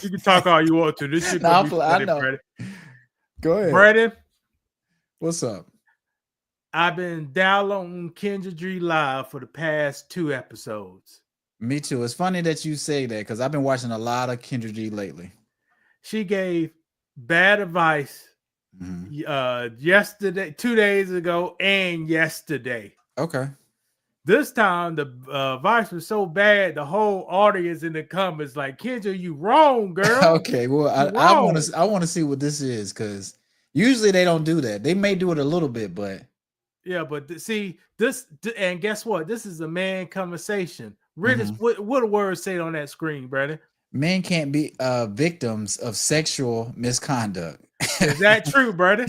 You can talk all you want to. This shit Nah, gonna be funny, I know. Brandon. Go ahead. Brandon, What's up? I've been downloading Kendra G Live for the past 2 episodes. Me too. It's funny that you say that because I've been watching a lot of Kendra G lately. She gave bad advice yesterday, 2 days ago, and yesterday. Okay. This time the advice was so bad, the whole audience in the comments like, Kendra, you wrong, girl. Okay. Well, I want to see what this is because usually they don't do that. They may do it a little bit, but yeah. But see this, and guess what? This is a man conversation. Riddis, what the words say on that screen, Brandon? Men can't be victims of sexual misconduct. Is that true, brother?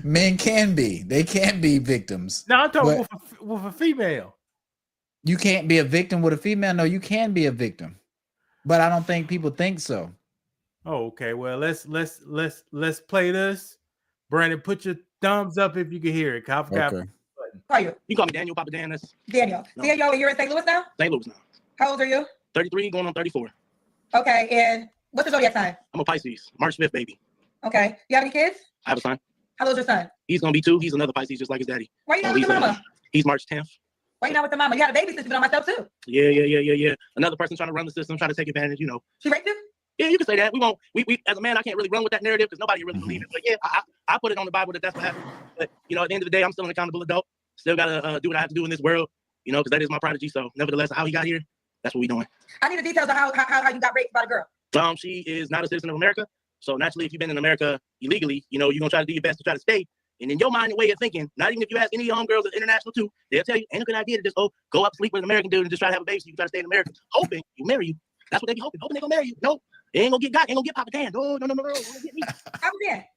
Men can be. They can be victims. Now I'm talking with a female. You can't be a victim with a female. No, you can be a victim, but I don't think people think so. Oh, okay. Well, let's play this. Brandon, put your thumbs up if you can hear it. I forgot. Okay. How are you? You call me Daniel, Papa Dan. That's Daniel. No. Daniel, you're in St. Louis now? St. Louis now. How old are you? 33, going on 34. Okay, and what's your zodiac sign? I'm a Pisces, March 5th, baby. Okay. You have any kids? I have a son. How old's your son? He's going to be 2. He's another Pisces, just like his daddy. Why you not with the mama? He's March 10th. Why you not with the mama? You had a baby since you've been on myself too. Yeah. Another person trying to run the system, trying to take advantage, you know. She raped you? Yeah, you can say that. We won't. We as a man, I can't really run with that narrative because nobody really believes it. But yeah, I put it on the Bible that that's what happened. But you know, at the end of the day, I'm still an accountable adult. Still gotta do what I have to do in this world. You know, because that is my prodigy. So nevertheless, how he got here, that's what we doing. I need the details of how you got raped by the girl. She is not a citizen of America. So naturally, if you've been in America illegally, you know, you're gonna try to do your best to try to stay. And in your mind, the way you're thinking, not even if you ask any homegirls at international too, they'll tell you ain't a good idea to just go up sleep with an American dude and just try to have a baby so you can try to stay in America, hoping you marry you. That's what they be hoping they gonna marry you. No, they ain't gonna get God, ain't gonna get Papa Dan. No. Get me.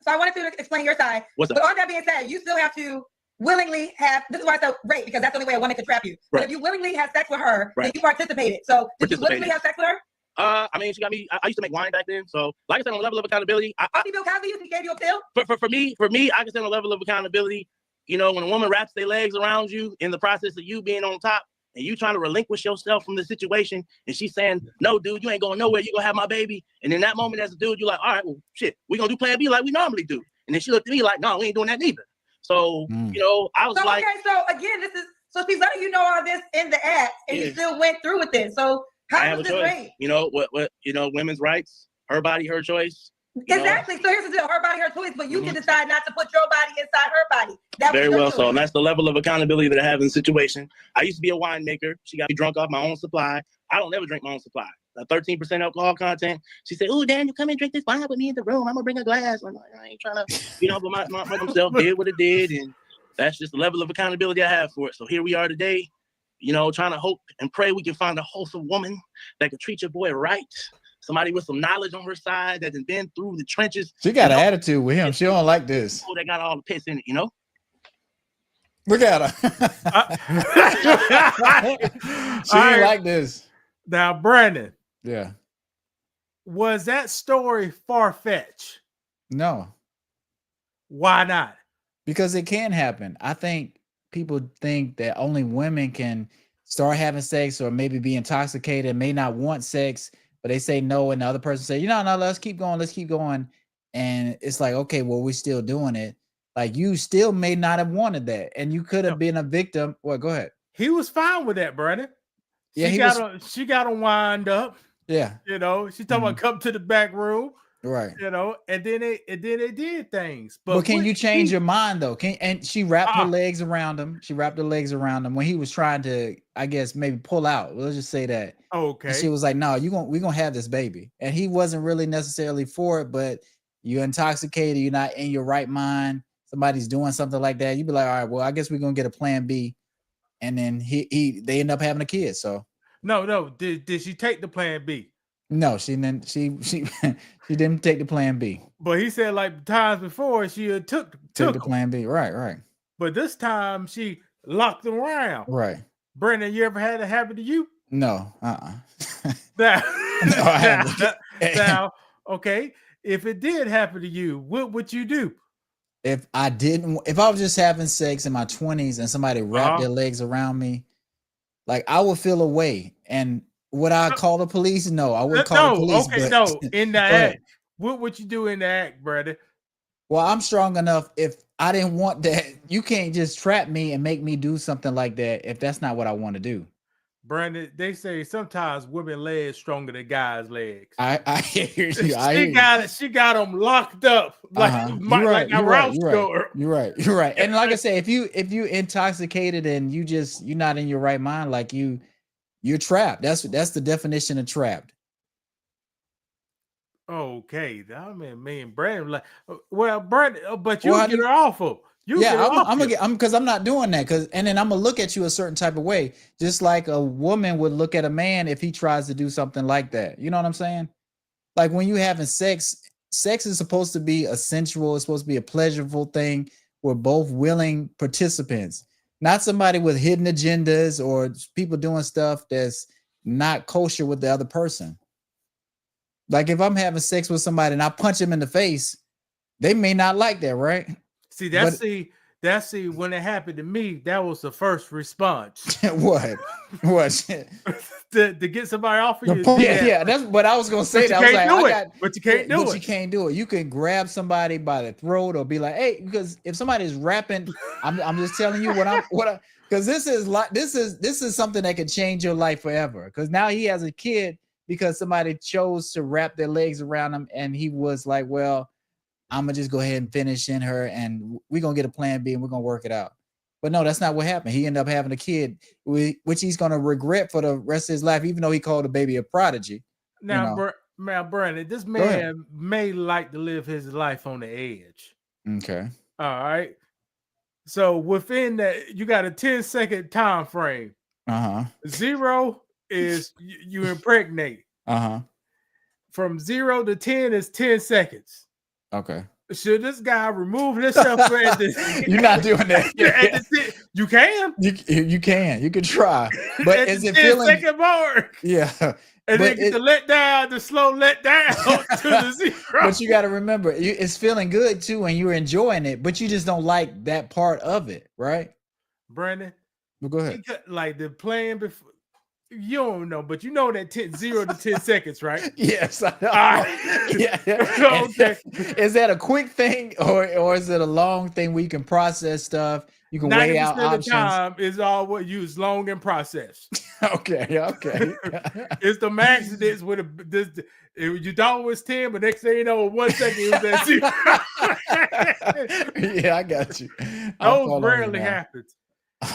So I wanted to explain your side. What's up? But on that being said, you still have to willingly have, this is why I said rape, because that's the only way a woman can trap you. Right. But if you willingly have sex with her, right. then you participated. So did you willingly have sex with her? I mean, she got me. I used to make wine back then. So, like I said, on a level of accountability, Bill Cosby used to give you a pill? For me, I can say on a level of accountability, you know, when a woman wraps their legs around you in the process of you being on top and you trying to relinquish yourself from the situation, and she's saying, no, dude, you ain't going nowhere. You gonna have my baby. And in that moment, as a dude, you're like, all right, well, shit, we gonna do plan B like we normally do. And then she looked at me like, no, we ain't doing that neither. So, you know, I was like, okay, so again, so she's letting you know all this in the act, and you still went through with this. So how was this rape? You know what? You know, women's rights, her body, her choice. Exactly. So here's the deal: her body, her choice, but you can decide not to put your body inside her body. That's very well. So, and that's the level of accountability that I have in the situation. I used to be a winemaker. She got me drunk off my own supply. I don't ever drink my own supply. 13% alcohol content. She said, "Oh, Daniel, come and drink this wine with me in the room. I'm gonna bring a glass." I'm like, I ain't trying to, you know, but my myself did what it did, and that's just the level of accountability I have for it. So here we are today, you know, trying to hope and pray we can find a wholesome woman that can treat your boy right. Somebody with some knowledge on her side that has been through the trenches. She got an attitude with him. She don't like this. Oh, they got all the piss in it, you know? Look at her. She ain't like this. Now, Brandon. Yeah. Was that story far-fetched? No. Why not? Because it can happen. I think people think that only women can start having sex or maybe be intoxicated, may not want sex, but they say no, and the other person say, no, let's keep going. And it's like, okay, well, we're still doing it. Like, you still may not have wanted that, and you could have been a victim. Well, go ahead. He was fine with that, Brandon. Yeah, she got him wind up. Yeah, you know, she talking about come to the back room, right? You know, and then they did things. But can you change your mind though? And she wrapped her legs around him. She wrapped her legs around him when he was trying to, I guess, maybe pull out. Let's just say that. Okay. And she was like, "No, we're gonna have this baby," and he wasn't really necessarily for it, but you're intoxicated, you're not in your right mind. Somebody's doing something like that. You'd be like, all right, well, I guess we're gonna get a plan B, and then they end up having a kid. So no, did she take the plan B? No, she didn't. She didn't take the plan B. But he said like times before she took the plan B. Right. But this time she locked him around. Right. Brandon, you ever had it happen to you? No. Now, okay. If it did happen to you, what would you do? If I was just having sex in my 20s and somebody wrapped their legs around me, like I would feel a way. And Would I call the police? No, I would call the No, police. okay, But no. In the go ahead. act, what would you do in the act, brother? Well, I'm strong enough. If I didn't want that, you can't just trap me and make me do something like that if that's not what I want to do. Brandon, they say sometimes women legs stronger than guys' legs. I hear you. She got them locked up like like a Rouse store. You're right. And like I say, if you intoxicated and you're not in your right mind, like you're trapped. That's the definition of trapped. Okay, I mean, me and Brandon like, well, Brandon, but you get her awful. I'm because I'm not doing that and then I'm gonna look at you a certain type of way, just like a woman would look at a man if he tries to do something like that. You know what I'm saying? Like when you having sex is supposed to be a sensual, it's supposed to be a pleasurable thing. We're both willing participants, not somebody with hidden agendas or people doing stuff that's not kosher with the other person. Like if I'm having sex with somebody and I punch him in the face, they may not like that, right? See, when it happened to me, that was the first response. What? to get somebody off of you. Yeah, that's what I was gonna say. But you can't do it. You can't do it. You can grab somebody by the throat or be like, hey, because if somebody's rapping, I'm just telling you because this is something that could change your life forever. Because now he has a kid because somebody chose to wrap their legs around him and he was like, well, I'm gonna just go ahead and finish in her and we're gonna get a plan B and we're gonna work it out. But no, that's not what happened. He ended up having a kid, which he's gonna regret for the rest of his life, even though he called the baby a prodigy. Now, Brandon, this man may like to live his life on the edge. Okay. All right. So within that, you got a 10-second time frame. 0 is you impregnate. From 0 to 10 is 10 seconds. Okay. Should this guy remove himself? You're not doing that. You can. You can. You can try. But is it feeling? Second mark. Yeah. And then get the slow let down to the 0. But you got to remember, it's feeling good too, and you're enjoying it. But you just don't like that part of it, right? Brandon. Well, go ahead. Like the plan before. You don't know, but you know that 0 to 10 seconds, right? Yes. I know. Yeah. Okay. Is that a quick thing or is it a long thing where you can process stuff? You can weigh out options. The time is all what you use long and process. Okay. It's the accidents with you thought it was 10, but next thing you know, 1 second it was at 0. Yeah, I got you. Those rarely happens.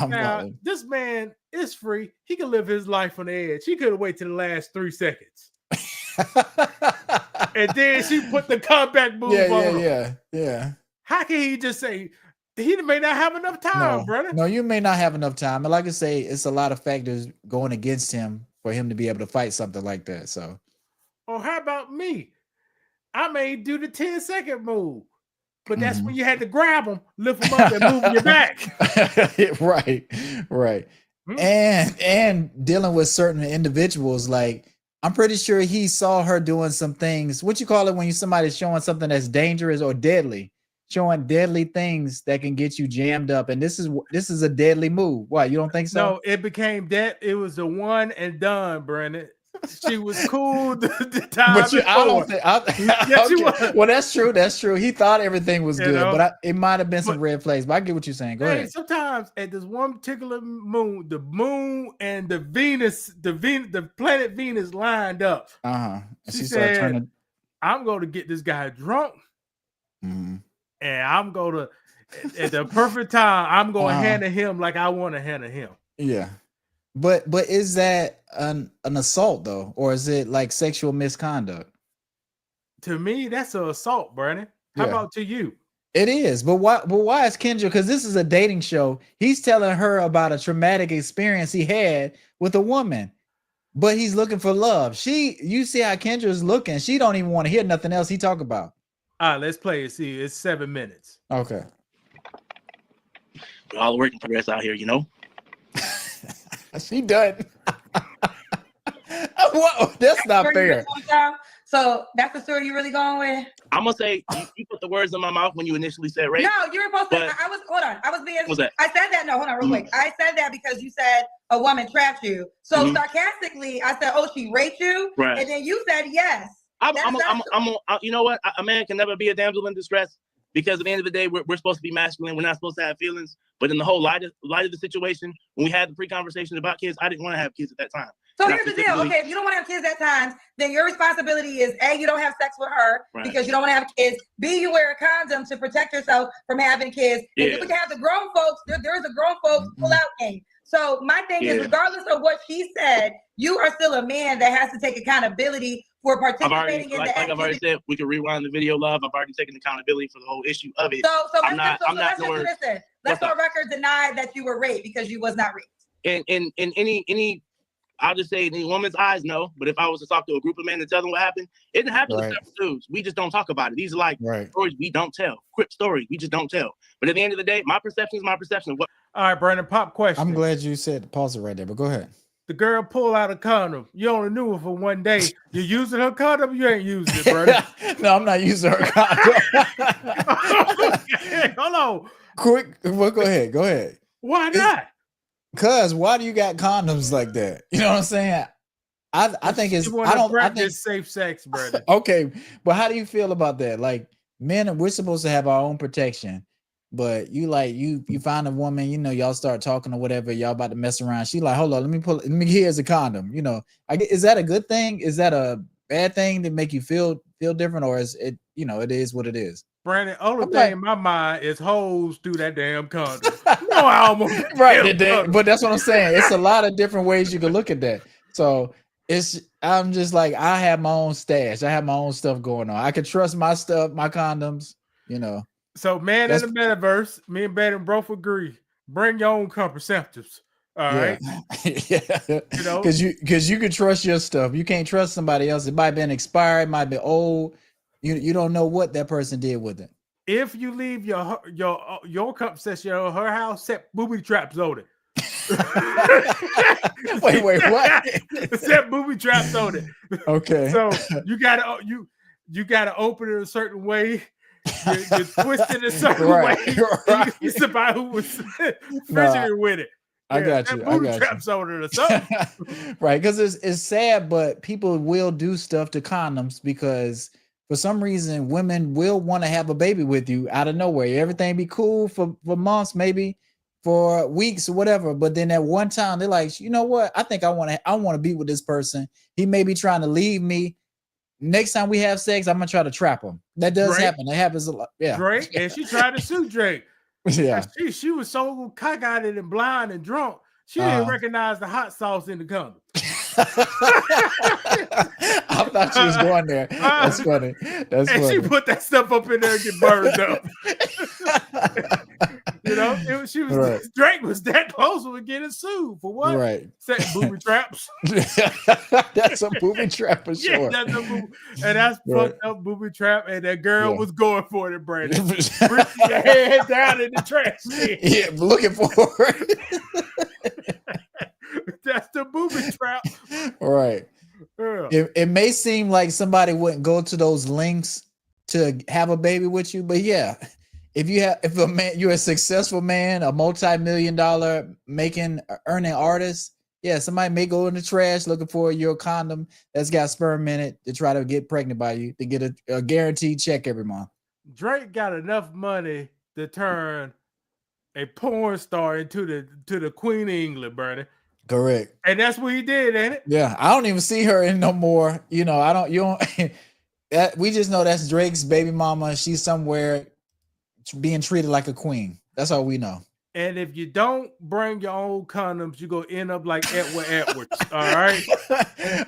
Now, this man is free. He can live his life on the edge. He could have waited till the last 3 seconds. And then she put the comeback move on him. Yeah. How can he just say he may not have enough time, brother? No, you may not have enough time. And like I say, it's a lot of factors going against him for him to be able to fight something like that. So, or how about me? I may do the 10-second move. But that's when you had to grab them, lift them up, and move your back. Right. And dealing with certain individuals, like I'm pretty sure he saw her doing some things. What you call it when somebody's showing something that's dangerous or deadly, showing deadly things that can get you jammed up. And this is a deadly move. Why, you don't think so? No, it became that. It was the one and done, Brandon. She was cool the time but before. I don't think. Yes, she was. Well, that's true. He thought everything was good, but it might have been some red flags. But I get what you're saying. Go ahead. Sometimes at this one particular moon, the moon and the Venus, the planet Venus lined up. And she said, "I'm going to get this guy drunk, and I'm going to at the perfect time. I'm going to handle him like I want to handle him." Yeah. But is that an assault though, or is it like sexual misconduct? To me, that's an assault, Brandon. How about to you? It is. But why is Kendra? Because this is a dating show. He's telling her about a traumatic experience he had with a woman, but he's looking for love. You see how Kendra's looking. She don't even want to hear nothing else he talk about. All right, let's play it. See, it's 7 minutes. Okay. We're all working progress out here, you know. She done. Whoa, that's not fair. So that's the story you're really going with? I'm gonna say you put the words in my mouth when you initially said rape. No, you were supposed to. I was hold on. I was being. What's that? I said that. No, hold on, real quick. I said that because you said a woman trapped you. So sarcastically, I said, "Oh, she raped you," right. And then you said yes. You know what? A man can never be a damsel in distress because at the end of the day, we're supposed to be masculine. We're not supposed to have feelings. But in the whole light of the situation, when we had the pre-conversation about kids, I didn't want to have kids at that time. So here's the deal. Okay, if you don't want to have kids at times, then your responsibility is A, you don't have sex with her because you don't want to have kids. B, you wear a condom to protect yourself from having kids. And then we can have the grown folks. There's a grown folks pull-out game. So my thing is, regardless of what she said, you are still a man that has to take accountability for participating in the activity. I've already said, we can rewind the video, love. I've already taken accountability for the whole issue of it. Let's on record deny that you were raped because you was not raped. In any I'll just say in any woman's eyes, no. But if I was to talk to a group of men and tell them what happened, it didn't happen to several dudes. We just don't talk about it. These are like stories we don't tell. Quick stories we just don't tell. But at the end of the day, my perception is my perception of what. All right, Brandon, pop question. I'm glad you said pause it right there, but go ahead. The girl pulled out a condom. You only knew it for one day. You using her condom? You ain't using it, brother. No, I'm not using her condom. Hold on. Quick, well, go ahead. Why not? Cause why do you got condoms like that? You know what I'm saying? I think it's I think safe sex, brother. Okay, but how do you feel about that? Like men, we're supposed to have our own protection, but you find a woman, y'all start talking or whatever, y'all about to mess around. She like, hold on, let me here's a condom. Is that a good thing? Is that a bad thing to make you feel different, or is it it is what it is? Brandon, only thing in my mind is hoes through that damn condom. No, I almost but that's what I'm saying. It's a lot of different ways you can look at that. So I'm just like, I have my own stash. I have my own stuff going on. I can trust my stuff, my condoms. So, man, in the metaverse, me and Brandon both agree. Bring your own contraceptives. All right. Yeah. Because you can trust your stuff. You can't trust somebody else. It might have been expired, it might have been old. You don't know what that person did with it. If you leave your contraception at her house, set booby traps on it. Wait, what? Set booby traps on it. Okay. So you gotta open it a certain way. You twist it a certain way. Right. Somebody who was familiar with it. I got you. Booby traps on it or something. Right, because it's sad, but people will do stuff to condoms because for some reason women will want to have a baby with you out of nowhere. Everything be cool for months, maybe for weeks or whatever. But then at one time they're like, you know what? I think I want to be with this person. He may be trying to leave me. Next time we have sex, I'm gonna try to trap him. That does happen. That happens a lot. Yeah. Drake, and she tried to sue Drake. Yeah. She was so cockeyed and blind and drunk. She didn't recognize the hot sauce in the condom. I thought she was going there. That's funny. That's funny. She put that stuff up in there and get burned up. She was right. Drake was that close with getting sued for what? Right. Setting booby traps. That's a booby trap for sure. Yeah, that's fucked up booby trap. And that girl was going for it, Brandon. Bring your head down in the trash. Yeah, looking for it. That's the booby trap. Right. Yeah. It may seem like somebody wouldn't go to those links to have a baby with you, but yeah, if you're a successful man, a multi-million-dollar earning artist, yeah, somebody may go in the trash looking for your condom that's got sperm in it to try to get pregnant by you to get a guaranteed check every month. Drake got enough money to turn a porn star into the Queen of England, Bernie. Correct. And that's what he did, ain't it? Yeah, I don't even see her in no more. We just know that's Drake's baby mama. She's somewhere being treated like a queen. That's all we know. And if you don't bring your own condoms, you're gonna end up like Edward Edwards. All right.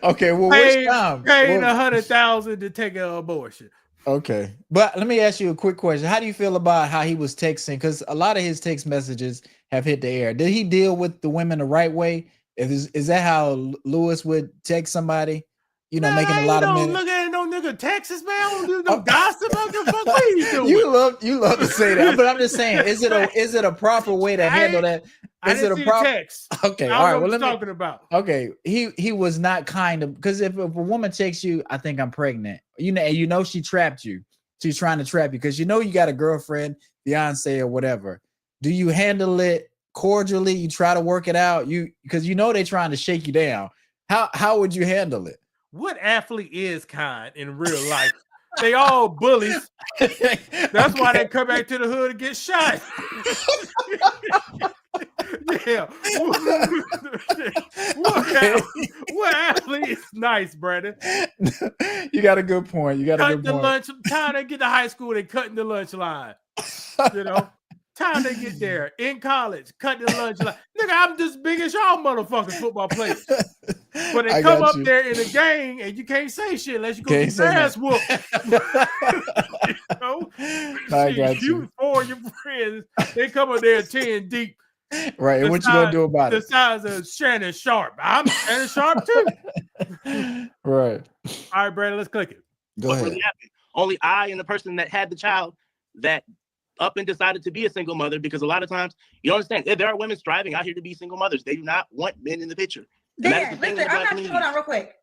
Okay. Well, which time? Paying $100,000 to take an abortion. Okay, but let me ask you a quick question. How do you feel about how he was texting? Because a lot of his text messages have hit the air. Did he deal with the women the right way? Is that how Lewis would text somebody? Making a lot of minutes. Look at it on nigga Texas, man. I don't do no gossip. What are you doing? You love to say that, but I'm just saying, is it a proper way to handle that? I didn't see the text. Okay, all right. What you talking about? Okay, he was not kind of, because if a woman texts you, I think I'm pregnant. You know she trapped you. She's trying to trap you because you got a girlfriend, fiance, or whatever. Do you handle it cordially? You try to work it out. Because they're trying to shake you down. How would you handle it? What athlete is kind in real life? They all bullies. That's why they come back to the hood and get shot. Yeah. What athlete is nice, Brandon? You got a good point. Time they get to high school, they cutting the lunch line. Time they get there in college, cutting the lunch line. Nigga, I'm just big as y'all motherfucking football players. But they come up there in a gang and you can't say shit unless you go get your ass whooped. I got you. Four of your friends, they come up there 10 deep. Right, and what you gonna do about it? The size of Shannon Sharp. I'm Shannon Sharp too. Right. All right, Brandon, let's click it. Go ahead. Really happened? Only I and the person that had the child that up and decided to be a single mother, because a lot of times you don't understand. There are women striving out here to be single mothers. They do not want men in the picture. Dan, listen, hold on real quick.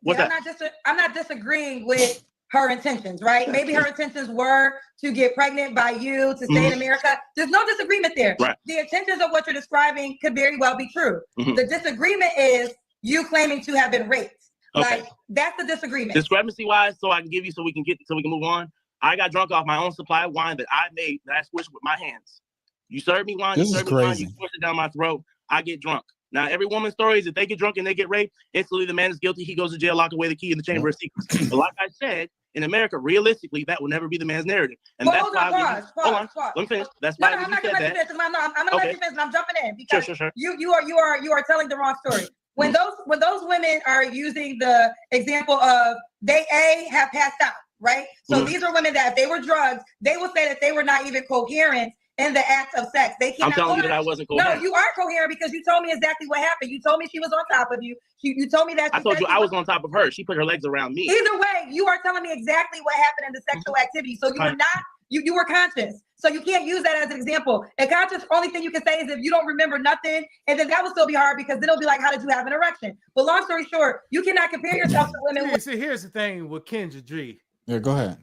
I'm not disagreeing with her intentions, right? Maybe her intentions were to get pregnant by you, to stay in America. There's no disagreement there. Right. The intentions of what you're describing could very well be true. Mm-hmm. The disagreement is you claiming to have been raped. Okay. Like, that's the disagreement. Discrepancy wise, so I can give you so we can move on. I got drunk off my own supply of wine that I made, that I switched with my hands. You serve me wine, this you serve is me crazy. wine, you push it down my throat, I get drunk. Now, every woman's story is if they get drunk and they get raped, instantly the man is guilty, he goes to jail, lock away the key in the chamber of secrets. But like I said, in America, realistically, that will never be the man's narrative. And that's why pause. Let me finish. That's why I'm not gonna let you finish. I'm gonna let you finish, and I'm jumping in because sure. You are telling the wrong story. When those women are using the example of they have passed out, right? So these are women that if they were drugs, they will say that they were not even coherent in the act of sex. They cannot. I'm telling you that I wasn't coherent. No, you are coherent because you told me exactly what happened. You told me she was on top of you. You told me that. I told you I was on top of her. She put her legs around me. Either way, you are telling me exactly what happened in the sexual activity. So you were not. You were conscious. So you can't use that as an example. And conscious, only thing you can say is if you don't remember nothing, and then that will still be hard because then it'll be like, how did you have an erection? But long story short, you cannot compare yourself to women. See, here's the thing with Kendra G. Yeah, go ahead.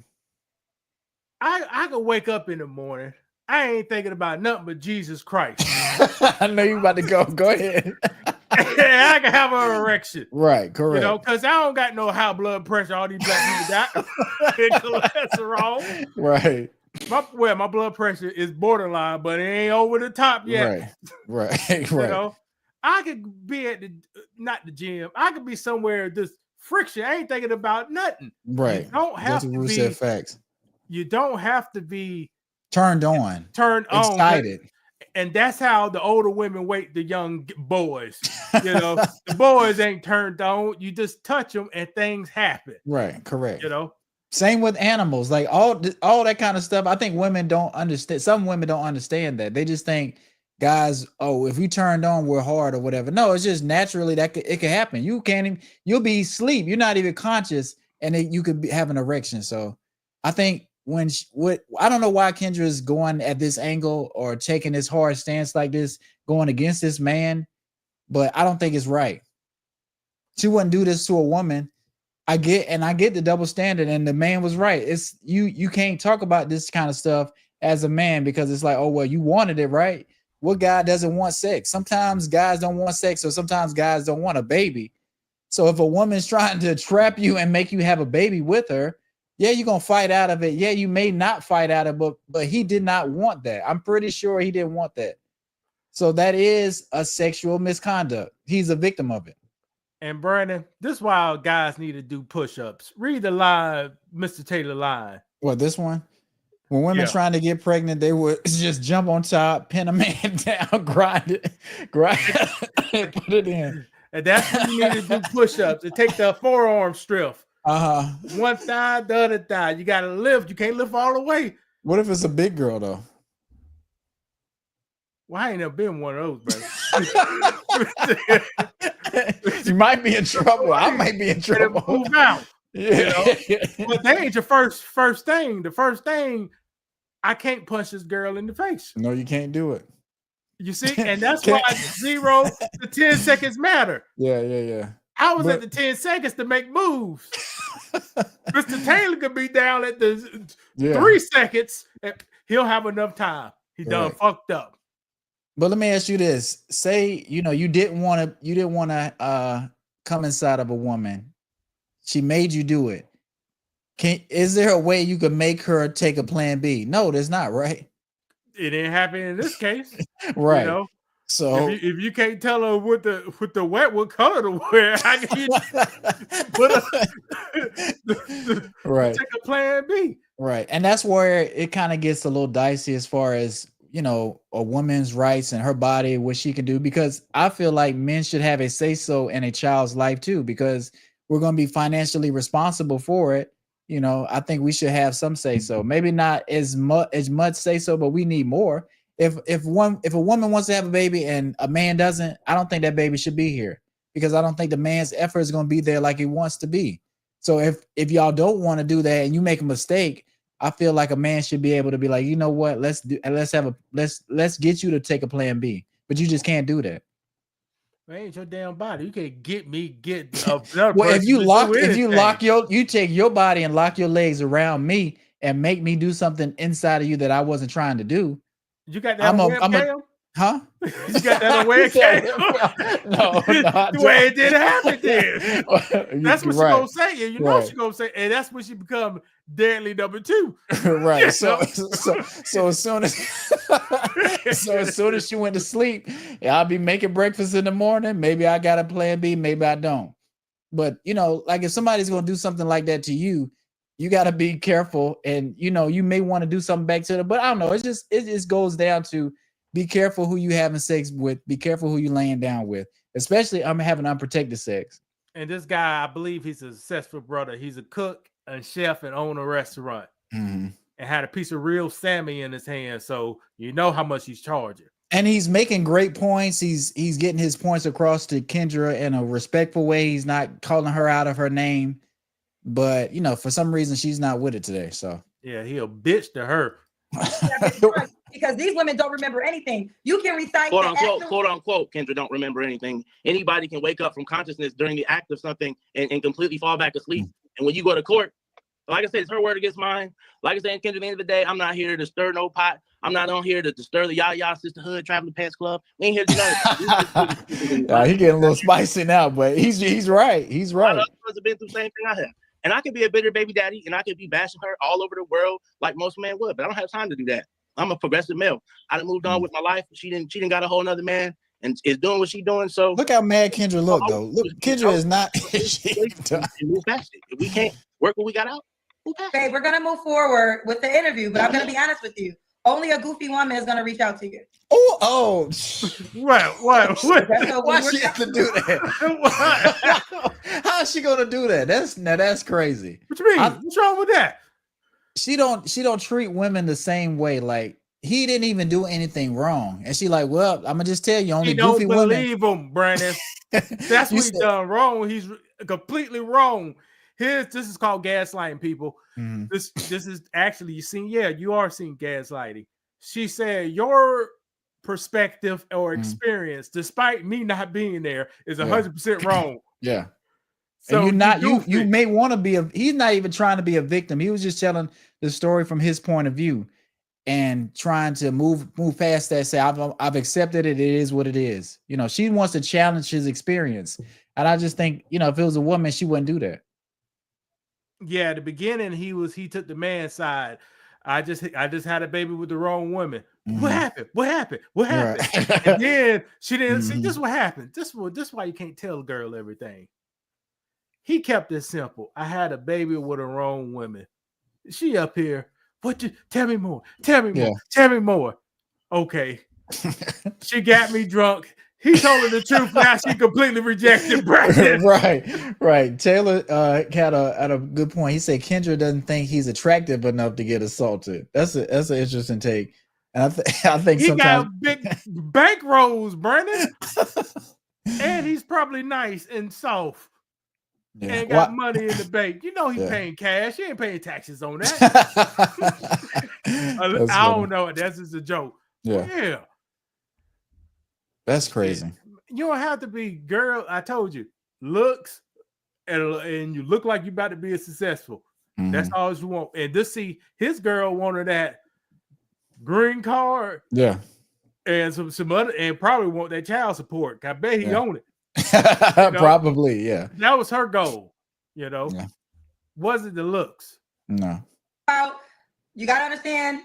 I could wake up in the morning. I ain't thinking about nothing but Jesus Christ. I know you about to go. Go ahead. I can have an erection. Right, correct. Because I don't got no high blood pressure. All these black people got and cholesterol. Right. My blood pressure is borderline, but it ain't over the top yet. Right. I could be at not the gym. I could be somewhere just friction. I ain't thinking about nothing. Right. You don't have to be facts. You don't have to be turned on, excited. And that's how the older women wait the young boys. The boys ain't turned on. You just touch them and things happen. Right, correct. Same with animals, like all that kind of stuff. I think women don't understand. Some women don't understand that. They just think guys, if we turned on, we're hard or whatever. No, it's just naturally that it could happen. You'll be asleep. You're not even conscious, and you could have an erection. So I think I don't know why Kendra is going at this angle or taking this hard stance like this, going against this man, but I don't think it's right. She wouldn't do this to a woman. I get the double standard, and the man was right. It's you can't talk about this kind of stuff as a man because it's like, oh well, you wanted it, right? What guy doesn't want sex? Sometimes guys don't want sex, or sometimes guys don't want a baby. So if a woman's trying to trap you and make you have a baby with her, yeah, you're gonna fight out of it. Yeah, you may not fight out of it, but he did not want that. I'm pretty sure he didn't want that. So that is a sexual misconduct. He's a victim of it. And Brandon, this is why guys need to do push-ups. Read the line, Mr. Taylor line. What, this one? When women trying to get pregnant, they would just jump on top, pin a man down, grind it, and put it in. And that's when you need to do push-ups and take the forearm strip. One thigh, the other thigh. You gotta lift. You can't lift all the way. What if it's a big girl though? Well, I ain't never been one of those, brother. You might be in trouble. I might be in trouble. Move out. You know, but they ain't your first thing. The first thing, I can't punch this girl in the face. No, you can't do it. You see, and that's why 0 to 10 seconds matter. Yeah. I was at the 10 seconds to make moves. Mr. Taylor could be down at the 3 seconds, and he'll have enough time. He done fucked up. But let me ask you this: say you didn't want to come inside of a woman. She made you do it. Is there a way you could make her take a plan B? No, there's not, right? It didn't happen in this case, right? You know? So if you can't tell her what color to wear, how can you take a plan B? Right, and that's where it kind of gets a little dicey as far as a woman's rights and her body, what she can do. Because I feel like men should have a say so in a child's life too, because we're going to be financially responsible for it. I think we should have some say so. Maybe not as much say so, but we need more. If a woman wants to have a baby and a man doesn't, I don't think that baby should be here, because I don't think the man's effort is going to be there like he wants to be. So if y'all don't want to do that and you make a mistake, I feel like a man should be able to be like, you know what, let's get you to take a plan B, but you just can't do that. It ain't your damn body. You can't get well, if you take your body and lock your legs around me and make me do something inside of you that I wasn't trying to do. You got that webcam? Huh? You got that on webcam? No, the way it didn't happen then. That's what she's gonna say. You know she's gonna say, and that's when she become deadly number 2. Right. So as soon as she went to sleep, I'll be making breakfast in the morning. Maybe I got a plan B, maybe I don't. But like if somebody's gonna do something like that to you, you got to be careful, and you may want to do something back to them. But I don't know. It just goes down to be careful who you having sex with. Be careful who you laying down with, especially I'm having unprotected sex. And this guy, I believe he's a successful brother. He's a cook and chef and own a restaurant, and had a piece of real salmon in his hand. So you know how much he's charging. And he's making great points. He's getting his points across to Kendra in a respectful way. He's not calling her out of her name. But for some reason she's not with it today. So yeah, he a bitch to her. Because these women don't remember anything. You can recite quote unquote, Kendra don't remember anything. Anybody can wake up from consciousness during the act of something and completely fall back asleep. And when you go to court, like I said, it's her word against mine. Like I said, Kendra, at the end of the day, I'm not here to stir no pot. I'm not on here to stir the Yah Sisterhood Traveling Pants Club. We ain't here to do that. He getting a little spicy now, but he's right. He's right. A lot of us have been through the same thing I have. And I could be a bitter baby daddy, and I could be bashing her all over the world like most men would, but I don't have time to do that. I'm a progressive male. I done moved on with my life. She didn't got a whole nother man and is doing what she's doing. So look how mad Kendra look though. Look, Kendra is not. Move past it. If we can't work what we got out, move past it. Babe, we're gonna move forward with the interview, but I'm gonna be honest with you. Only a goofy woman is gonna reach out to you. Oh, what? Why she have to do that? How is she gonna do that? That's crazy. What you mean? What's wrong with that? She don't treat women the same way. Like he didn't even do anything wrong, and she like, well, I'm gonna just tell you, only goofy women. Don't believe him, Brandon. That's what he's done wrong. He's completely wrong. This is called gaslighting, people. Mm-hmm. This is actually you are seeing gaslighting. She said your perspective or experience, despite me not being there, is 100% wrong. Yeah. So you may want to be he's not even trying to be a victim. He was just telling the story from his point of view and trying to move past that. Say, I've accepted it. It is what it is. She wants to challenge his experience. And I just think, if it was a woman, she wouldn't do that. Yeah, at the beginning, he took the man's side. I just had a baby with the wrong woman. Mm-hmm. What happened? Right. And then she didn't see this. What happened? This why you can't tell a girl everything. He kept it simple. I had a baby with the wrong woman. She up here. Tell me more. Tell me more. Okay. She got me drunk. He told her the truth. Now she completely rejected Brandon. Right. Taylor had a good point. He said Kendra doesn't think he's attractive enough to get assaulted. That's an interesting take. And I think he sometimes got big bankrolls, Brandon. And he's probably nice and soft. and got money in the bank. You know he paying cash. He ain't paying taxes on that. I don't know. That's just a joke. Yeah. That's crazy. You don't have to be, girl. I told you, looks and you look like you about to be successful. Mm-hmm. That's all you want. And just see, his girl wanted that green card. Yeah. And some other, and probably want that child support. I bet he owned it. Probably, yeah. That was her goal. Wasn't the looks. No. You got to understand,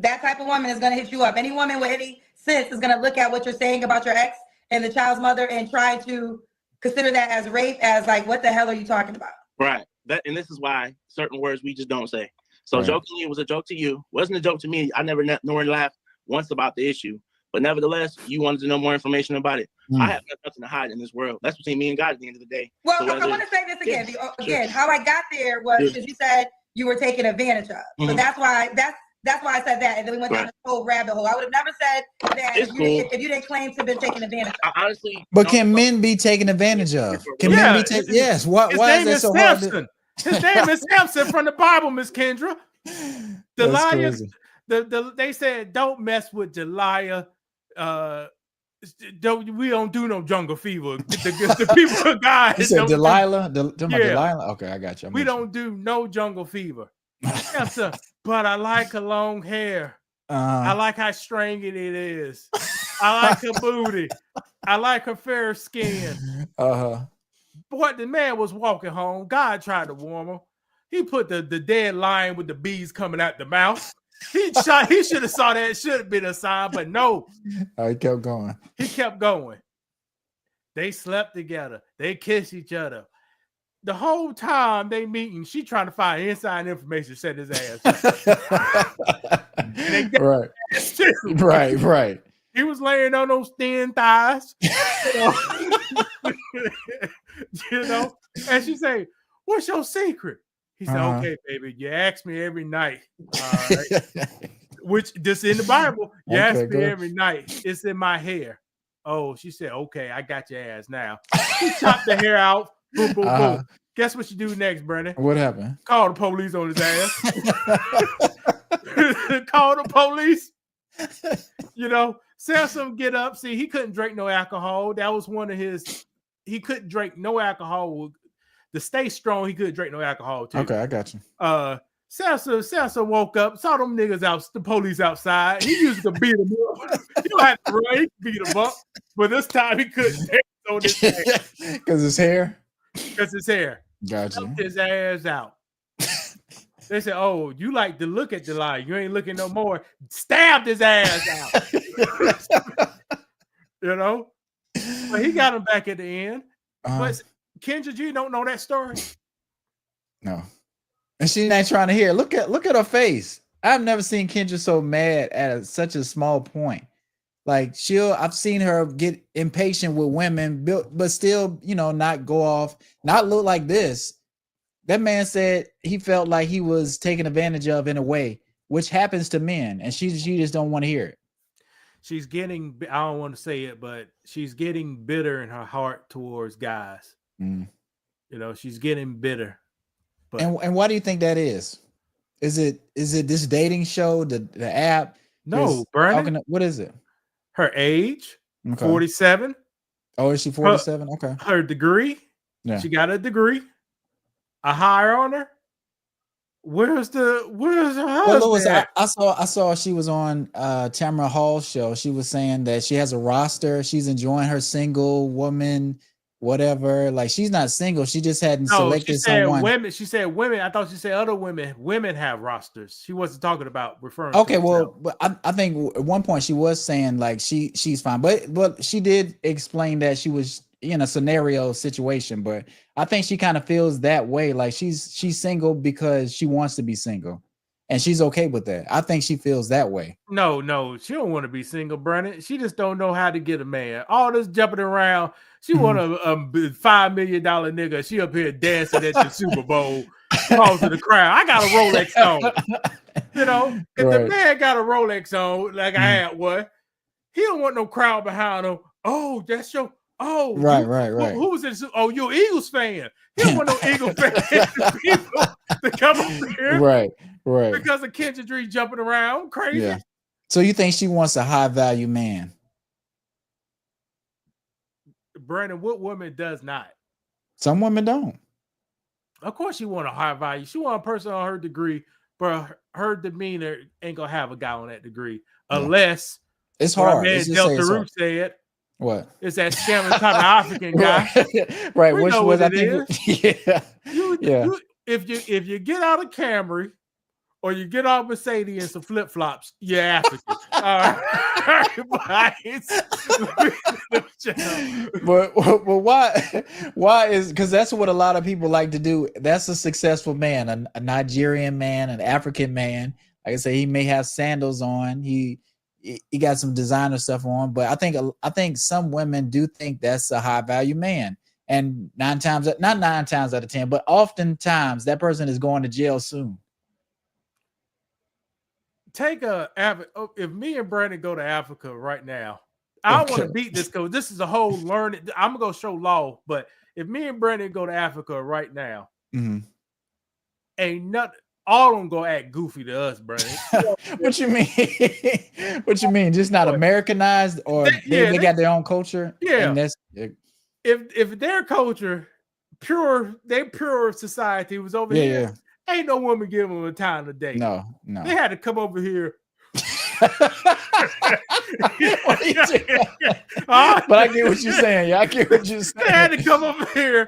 that type of woman is going to hit you up. Any woman with any sense is going to look at what you're saying about your ex and the child's mother and try to consider that as rape, as like, what the hell are you talking about? Right. And this is why certain words we just don't say. So joking you was a joke to you. Wasn't a joke to me. I never nor laughed once about the issue. But nevertheless, you wanted to know more information about it. I have nothing to hide in this world. That's between me and God at the end of the day. Well, so I want to say this again. Again, how I got there was because you said you were taken advantage of. So that's why I said that. And then we went down this whole rabbit hole. I would have never said that if you didn't claim to have been taken advantage of. Honestly. But can men be taken advantage of? Can men be taken? Yes. Why is that so hard? His name is Samson from the Bible, Miss Kendra. Delilah. They said, don't mess with Delilah. We don't do no jungle fever. The people of God. You said Delilah? Delilah? Okay, I got you. We don't do no jungle fever. But I like her long hair. I like how stringy it is. I like her booty. I like her fair skin. Boy, the man was walking home. God tried to warm him. He put the dead lion with the bees coming out the mouth. He should have saw that. It should have been a sign, but no. He kept going. He kept going. They slept together. They kissed each other. The whole time they meeting, she trying to find inside information to set his ass up. Right. He was laying on those thin thighs. And she said, what's your secret? He said, okay, baby, you ask me every night. Which this in the Bible, you ask me every night. It's in my hair. Oh, she said, okay, I got your ass now. He chopped the hair out. Boom, boom, boom. Guess what you do next, Brennan? What happened? Call the police on his ass. Call the police. Samson get up. See, he couldn't drink no alcohol. That was one of his. He couldn't drink no alcohol. To stay strong, he couldn't drink no alcohol too. Okay, I got you. Samson woke up, saw them niggas out, the police outside. He used to beat them up. He don't have to run, he beat them up. But this time he couldn't on his hair. Because his hair? Because his hair. Gotcha. Knocked his ass out. They said, oh, you like to look at the lie. You ain't looking no more. Stabbed his ass out. But he got him back at the end. But Kendra G don't know that story. No. And she's not trying to hear. Look at her face. I've never seen Kendra so mad at such a small point. Like I've seen her get impatient with women, but still, not go off, not look like this. That man said he felt like he was taken advantage of in a way, which happens to men, and she just don't want to hear it. She's getting, I don't want to say it, but she's getting bitter in her heart towards guys. She's getting bitter. But and why do you think that is? Is it this dating show, the app? No, Brandon. What is it? Her age, 47. Oh, is she 47? Okay. Her degree. Yeah. She got a degree. A hire on her. Where's her husband? Well, Louis, I saw she was on Tamara Hall's show. She was saying that she has a roster. She's enjoying her single woman, whatever. Like she's not single. She just hadn't selected someone. Women. She said women. I thought she said other women. Women have rosters. She wasn't talking about referring. Okay, well, but I think at one point she was saying like she's fine, but she did explain that she was in a scenario situation. But I think she kind of feels that way, like she's single because she wants to be single, and she's okay with that. I think she feels that way. No, she don't want to be single, Brennan. She just don't know how to get a man. All this jumping around. She want a $5 million nigga. She up here dancing at the Super Bowl, calls to the crowd. I got a Rolex on. If the man got a Rolex on, like I had one, he don't want no crowd behind him. Oh, that's your Oh, right. Who was it? Oh, you're an Eagles fan. You don't want no Eagles fan people to come over here. Right. Because of Kendra Dree jumping around. Crazy. Yeah. So you think she wants a high value man? Brandon, what woman does not? Some women don't. Of course, she want a high value. She want a person on her degree, but her demeanor ain't gonna have a guy on that degree unless it's hard. Man, Delta Root said what? It's that scamming type of African guy, right? We Which know was what I think? If you get out of Camry. Or you get off Mercedes and some flip flops, you're African. All right, but why is because that's what a lot of people like to do. That's a successful man, a Nigerian man, an African man. Like I say, he may have sandals on. He got some designer stuff on, but I think some women do think that's a high value man. And not 9 times out of 10, but oftentimes that person is going to jail soon. If me and Brandon go to Africa right now, I don't want to beat this because this is a whole learning. I'm gonna go show law, but if me and Brandon go to Africa right now, ain't nothing. All of them gonna act goofy to us, Brandon. What you mean? What you mean? Just not Americanized, or they got their own culture? Yeah. And that's if their culture, pure society was over here. Yeah. Ain't no woman giving them a time of day. No. They had to come over here. But I get what you're saying. Yeah, I get what you're saying. They had to come over here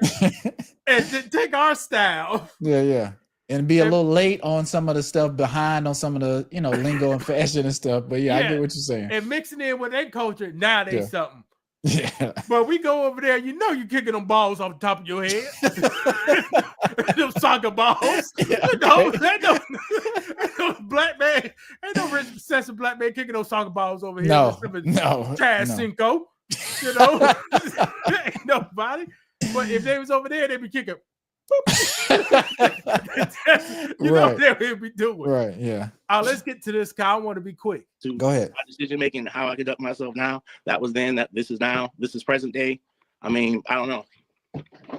and take our style. Yeah. And be a little late on some of the stuff, behind on some of the, lingo and fashion and stuff. But I get what you're saying. And mixing in with their culture, now they something. Yeah. But we go over there, you're kicking them balls off the top of your head. Them soccer balls. Yeah, Ain't no black man, ain't no rich recessive black man kicking those soccer balls over here. No. Chad Cinco. Ain't nobody. But if they was over there, they'd be kicking. Know what they'd be doing. Right, yeah. Let's get to this, Kyle. I want to be quick. Go ahead. My decision making, how I conduct myself now. That was then. This is now. This is present day. I mean, I don't know.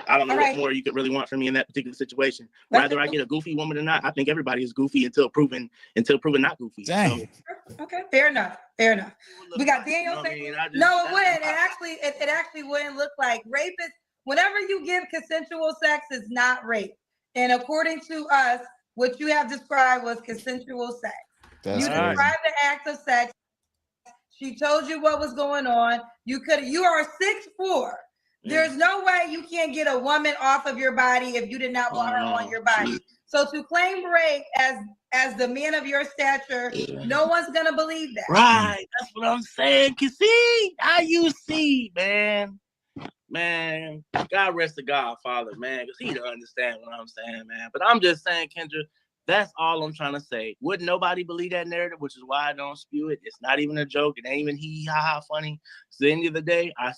What more you could really want from me in that particular situation. Whether I get a goofy woman or not, I think everybody is goofy until proven not goofy. Dang. So. Okay, fair enough. We got Daniel saying, it wouldn't. It actually wouldn't look like rapists. Whenever you give consensual sex, is not rape. And according to us, what you have described was consensual sex. You described the act of sex. She told you what was going on. You are 6'4". There's no way you can't get a woman off of your body if you did not want her on your body. So to claim rape as the man of your stature, no one's gonna believe that. Right. That's what I'm saying. You see, you see, man. Man, God rest the Godfather, man, because he don't understand what I'm saying, man. But I'm just saying, Kendra, that's all I'm trying to say. Wouldn't nobody believe that narrative, which is why I don't spew it. It's not even a joke. It ain't even hee-ha-ha funny. So at the end of the day, I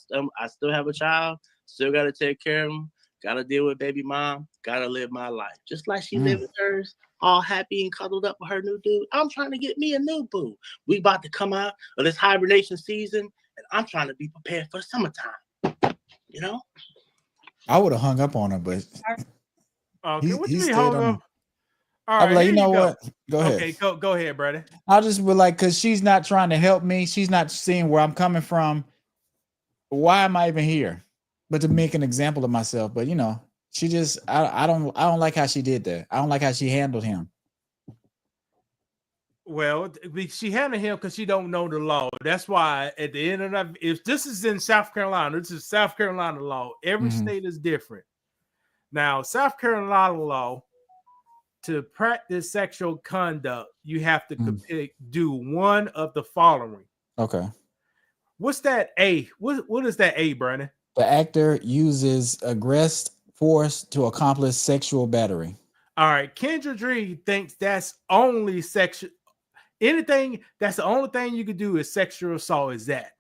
still have a child, still got to take care of him, got to deal with baby mom, got to live my life. Just like she lived with hers, all happy and cuddled up with her new dude. I'm trying to get me a new boo. We about to come out of this hibernation season, and I'm trying to be prepared for the summertime. I would have hung up on her, but he stayed on. All right, I'm like, what? Go ahead. Okay, go ahead, brother. I'll just be like, because she's not trying to help me. She's not seeing where I'm coming from. Why am I even here? But to make an example of myself. But she just, I don't like how she did that. I don't like how she handled him. Well, she handled him because she don't know the law. That's why at the end of that, if this is in South Carolina, this is South Carolina law. Every state is different. Now, South Carolina law, to practice sexual conduct, you have to do one of the following. Okay. What's that A? What is that A, Brandon? The actor uses aggressive force to accomplish sexual battery. All right. Kendra Dree thinks that's only sexual. Anything that's the only thing you can do is sexual assault. Is that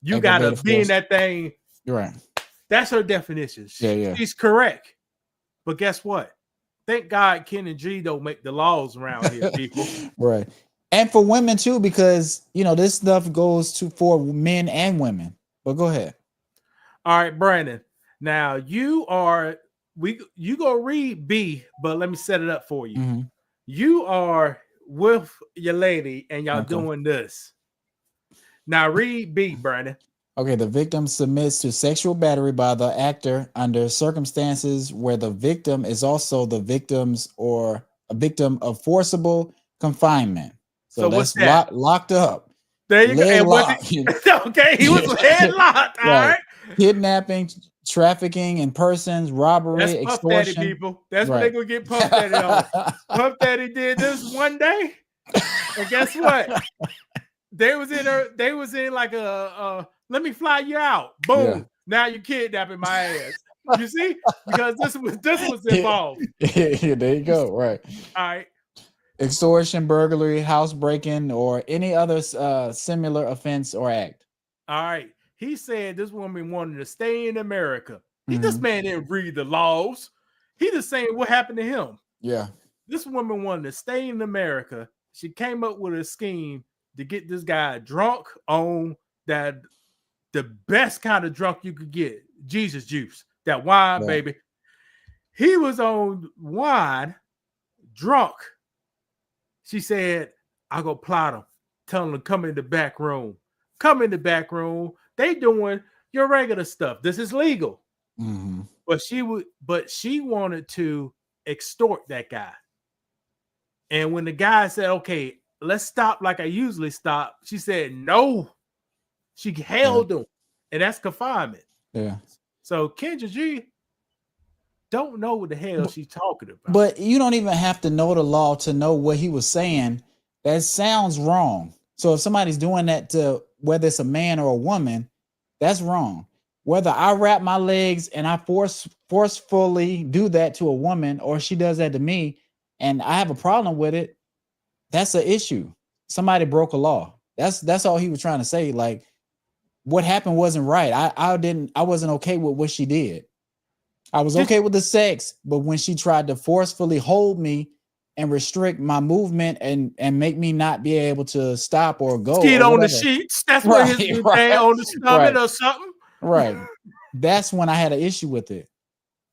you gotta be in that thing? Right. That's her definition. She's correct. But guess what? Thank God Ken and G don't make the laws around here, people. Right. And for women too, because this stuff goes for men and women. But go ahead. All right, Brandon. Now you go read B, but let me set it up for you. Mm-hmm. You are with your lady and y'all doing this. Now read B, Brandon. Okay, the victim submits to sexual battery by the actor under circumstances where the victim is also the victim's or a victim of forcible confinement. So that's what's that? Locked up. There you go. And locked. Okay, he was headlocked. All right. Kidnapping, trafficking in persons, robbery, That's extortion. Puff Daddy, people. That's what they're gonna get Puff Daddy on. Puff Daddy did this one day, and guess what? They was in like a let me fly you out. Boom. Yeah. Now you're kidnapping my ass. You see? Because this was involved. Yeah, there you go. Right. All right. Extortion, burglary, house breaking, or any other similar offense or act. All right. He said this woman wanted to stay in America. This man didn't read the laws. He just saying what happened to him. Yeah. This woman wanted to stay in America. She came up with a scheme to get this guy drunk on the best kind of drunk you could get, Jesus juice, that wine, baby. He was on wine, drunk. She said, I'll go plot him. Tell him to come in the back room. Come in the back room. They doing your regular stuff. This is legal. Mm-hmm. But she wanted to extort that guy. And when the guy said, okay, let's stop like I usually stop, she said no. She held him, and that's confinement. Yeah. So Kendra G don't know what the hell she's talking about. But you don't even have to know the law to know what he was saying. That sounds wrong. So if somebody's doing that to whether it's a man or a woman, that's wrong. Whether I wrap my legs and I forcefully do that to a woman, or she does that to me, and I have a problem with it, that's an issue. Somebody broke a law. That's all he was trying to say. Like, what happened wasn't right. I wasn't okay with what she did. I was okay with the sex, but when she tried to forcefully hold me and restrict my movement and make me not be able to stop or go. Skid on the sheets. That's what his name on the stomach or something. Right. That's when I had an issue with it.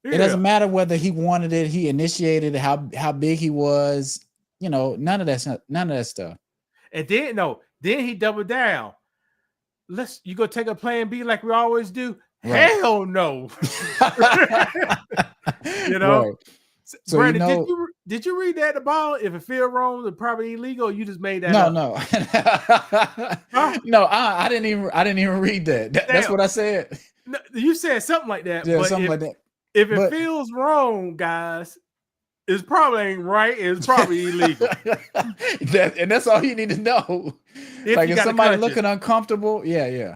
Yeah. It doesn't matter whether he wanted it, he initiated it, how big he was, none of that stuff. And then he doubled down. You go take a plan B like we always do. Right. Hell no. Right. So Brandon, did you read that about if it feel wrong, it's probably illegal? Or you just made that up? No. No, I didn't even read that. That's what I said. No, you said something like that. Yeah, but something like that. If it feels wrong, guys, it probably ain't right. It's probably illegal. And that's all you need to know. If somebody looking uncomfortable, yeah.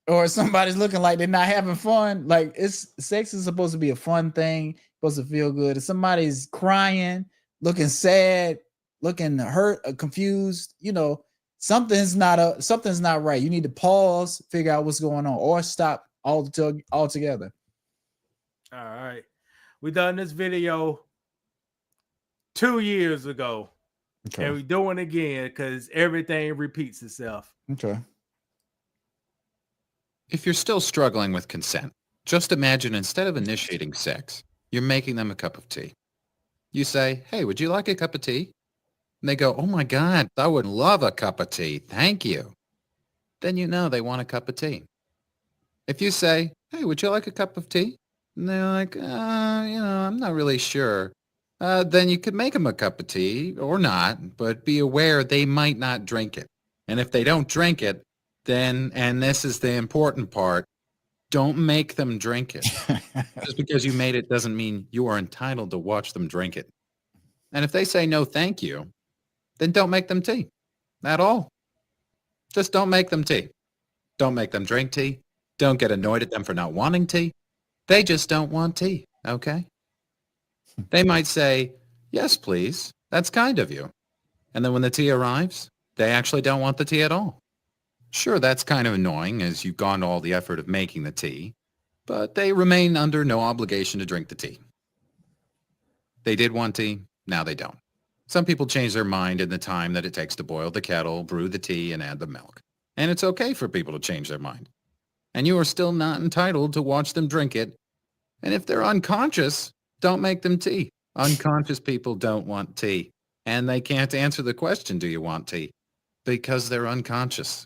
Or if somebody's looking like they're not having fun, like sex is supposed to be a fun thing, supposed to feel good. If somebody's crying, looking sad, looking hurt, confused, something's not right. You need to pause, figure out what's going on, or stop altogether. All right. We done this video 2 years ago. Okay. And we're doing it again because everything repeats itself. Okay. If you're still struggling with consent, just imagine instead of initiating sex, you're making them a cup of tea. You say, hey, would you like a cup of tea? And they go, oh my God, I would love a cup of tea. Thank you. Then you know they want a cup of tea. If you say, hey, would you like a cup of tea? And they're like, I'm not really sure. Then you could make them a cup of tea or not, but be aware they might not drink it. And if they don't drink it, then, and this is the important part, don't make them drink it. Just because you made it doesn't mean you are entitled to watch them drink it. And if they say no thank you, then don't make them tea at all. Just don't make them tea. Don't make them drink tea. Don't get annoyed at them for not wanting tea. They just don't want tea, okay? They might say, yes, please. That's kind of you. And then when the tea arrives, they actually don't want the tea at all. Sure, that's kind of annoying as you've gone to all the effort of making the tea, but they remain under no obligation to drink the tea. They did want tea, now they don't. Some people change their mind in the time that it takes to boil the kettle, brew the tea, and add the milk. And it's okay for people to change their mind. and you are still not entitled to watch them drink it. And if they're unconscious, don't make them tea. Unconscious people don't want tea. And they can't answer the question, do you want tea? Because they're unconscious.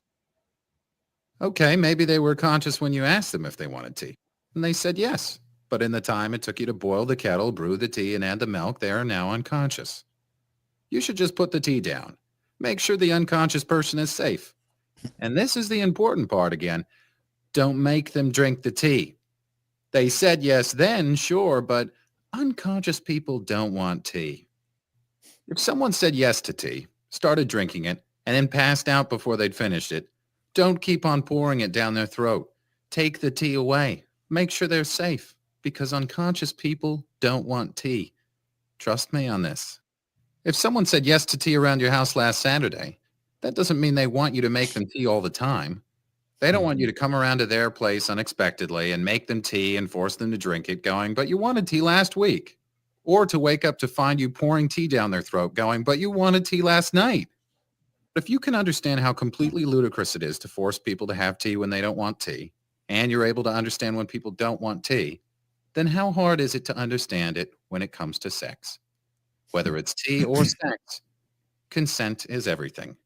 Okay, maybe they were conscious when you asked them if they wanted tea. And they said yes. But in the time it took you to boil the kettle, brew the tea, and add the milk, they are now unconscious. You should just put the tea down. Make sure the unconscious person is safe. And this is the important part again. Don't make them drink the tea. They said yes then, sure, but unconscious people don't want tea. If someone said yes to tea, started drinking it, and then passed out before they'd finished it, don't keep on pouring it down their throat. Take the tea away. Make sure they're safe, because unconscious people don't want tea. Trust me on this. If someone said yes to tea around your house last Saturday, that doesn't mean they want you to make them tea all the time. They don't want you to come around to their place unexpectedly and make them tea and force them to drink it going, but you wanted tea last week. Or to wake up to find you pouring tea down their throat going, but you wanted tea last night. But if you can understand how completely ludicrous it is to force people to have tea when they don't want tea, and you're able to understand when people don't want tea, then how hard is it to understand it when it comes to sex? Whether it's tea or sex, consent is everything.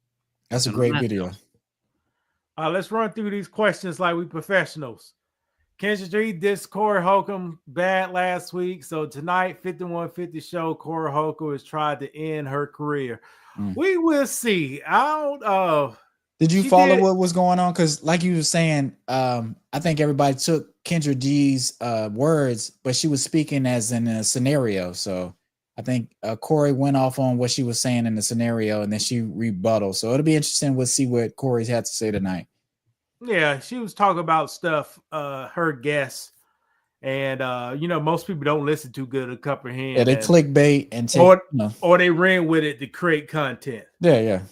That's a great video. Let's run through these questions like we professionals. Kendra G dissed Corey Holcomb bad last week. So tonight, 5150 show, Corey Holcomb has tried to end her career. We will see. Did you follow what was going on? Because like you were saying, I think everybody took Kendra G's words, but she was speaking as in a scenario. So I think Corey went off on what she was saying in the scenario, and then she rebutted. So it'll be interesting. We'll see what Corey's had to say tonight. Yeah, she was talking about stuff, her guests, and most people don't listen too good to comprehend. Yeah, they clickbait and or they ran with it to create content. Yeah.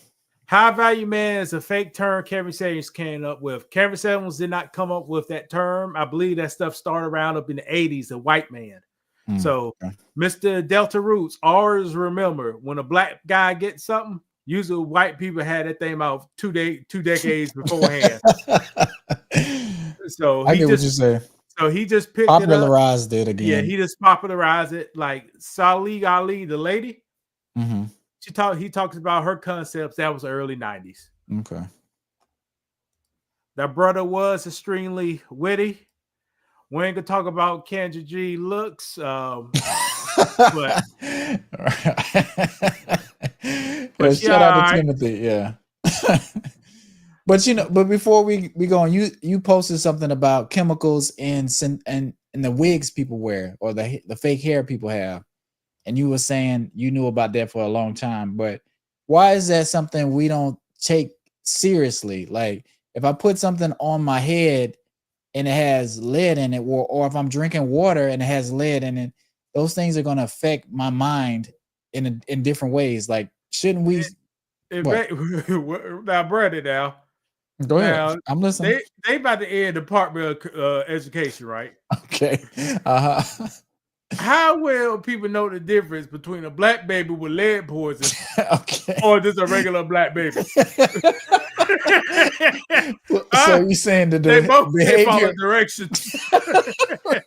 High value man is a fake term Kevin Samuels came up with. Kevin Samuels did not come up with that term. I believe that stuff started around up in the 80s, a white man. So, okay. Mr. Delta Roots, always remember when a black guy gets something, usually white people had that thing out two decades beforehand. So I get what you say. So he just picked popularized it again. Yeah, he just popularized it. Like Salih Ali, the lady. Mm-hmm. He talks about her concepts. That was the early 90s. Okay. That brother was extremely witty. We ain't gonna talk about Kendra G looks, but shout out to Timothy, yeah. But before we go on, you posted something about chemicals and the wigs people wear or the fake hair people have, and you were saying you knew about that for a long time. But why is that something we don't take seriously? Like if I put something on my head and it has lead in it, or if I'm drinking water and it has lead in it, those things are going to affect my mind in different ways. Like, shouldn't we? Now, Brady, now. Go ahead. Now, I'm listening. They about to end Department of Education, right? Okay. How will people know the difference between a black baby with lead poison or just a regular black baby? So you saying that they both follow directions?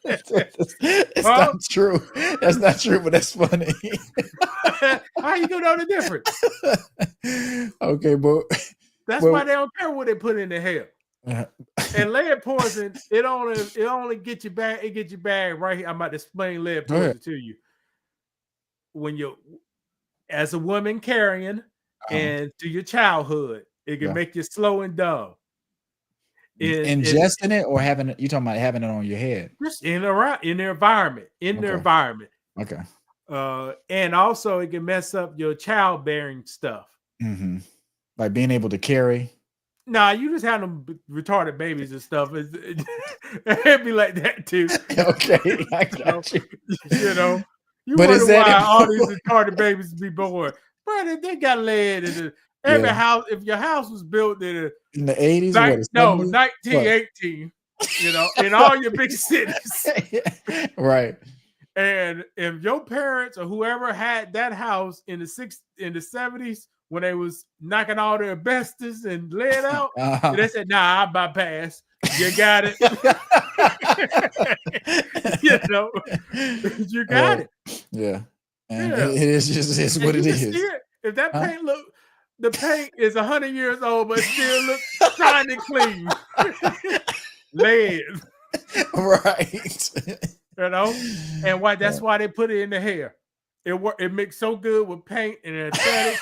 It's not true. That's not true, but that's funny. How you gonna know the difference? Okay, but that's why they don't care what they put in the hair. And lead poison, it only gets you bad. It gets you bad right here. I'm about to explain lead poison to you. When you, as a woman carrying and to your childhood, it can make you slow and dumb. Ingesting it or having it? You talking about having it on your head? Just in the environment. Their environment. Okay. And also it can mess up your childbearing stuff. Mm-hmm. Like being able to carry. Nah, you just have them retarded babies and stuff. It'd be like that too. Okay, I got you. You wonder why all these retarded babies be born. Brother, they got lead in every house. If your house was built in the 80s, 1918, in all your big cities, right? And if your parents or whoever had that house in the 70s. When they was knocking all the asbestos and lead out, they said, "Nah, I bypass." You got it. You know, you got it. Yeah. And it is just what it is. If that paint the paint is 100 years old, but still looks shiny clean. Lead. Right. You know? And that's why they put it in the hair. It mixed so good with paint and aesthetic.